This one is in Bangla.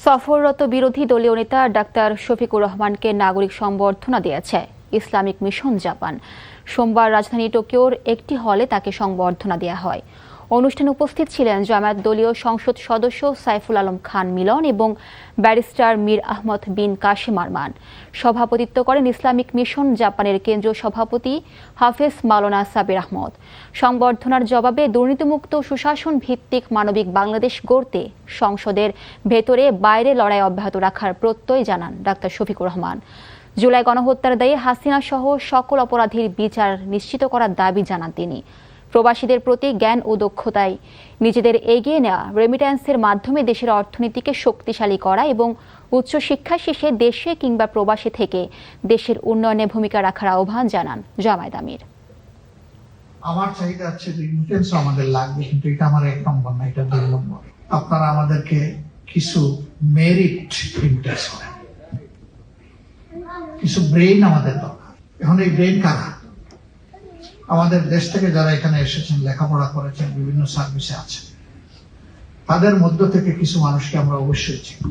সফররত বিরোধী দলীয় নেতা ডাক্তার শফিকুর রহমানকে নাগরিক সংবর্ধনা দিয়েছে ইসলামিক মিশন জাপান। সোমবার রাজধানী টোকিওর একটি হলে তাকে সংবর্ধনা দেওয়া হয়। অনুষ্ঠানে উপস্থিত ছিলেন জামায়াত দলীয় সংসদ সদস্য সাইফুল আলম খান মিলন এবং ব্যারিস্টার মীর আহমদ বিন কাশেম আরমান। সভাপতিত্ব করেন ইসলামিক মিশন জাপানের কেন্দ্রীয় সভাপতি হাফেজ মাওলানা সাবির আহমদ। সংবর্ধনার জবাবে দুর্নীতিমুক্ত সুশাসন ভিত্তিক মানবিক বাংলাদেশ গড়তে সংসদের ভেতরে বাইরে লড়াই অব্যাহত রাখার প্রত্যয় জানান ডাক্তার শফিকুর রহমান। জুলাই গণহত্যার দায়ে হাসিনা সহ সকল অপরাধীর বিচার নিশ্চিত করার দাবি জানান তিনি। প্রবাসীদের প্রতি জ্ঞান ও দক্ষতায় নিজেদের এগিয়ে নেওয়া, রেমিট্যান্সের মাধ্যমে দেশের অর্থনীতিকে শক্তিশালী করা এবং উচ্চশিক্ষা শেষে দেশে কিংবা প্রবাসী থেকে দেশের উন্নয়নে ভূমিকা রাখার আহ্বান জানান জামায়াত আমির। আমার চাহিদা আছে রেমিট্যান্স আমাদের লাগবে, কিন্তু এটা আমার 1 নম্বর না, এটা 2 নম্বর। আপনারা আমাদেরকে কিছু মেরিট রেমিট্যান্স করেন, কিছু ব্রেইন আমাদের দরকার। এখন এই ব্রেইন কারা? আমাদের দেশ থেকে যারা এখানে এসেছেন, লেখাপড়া করেছেন, বিভিন্ন সার্ভিসে আছেন, তাদের মধ্য থেকে কিছু মানুষকে আমরা অবশ্যই চিনি।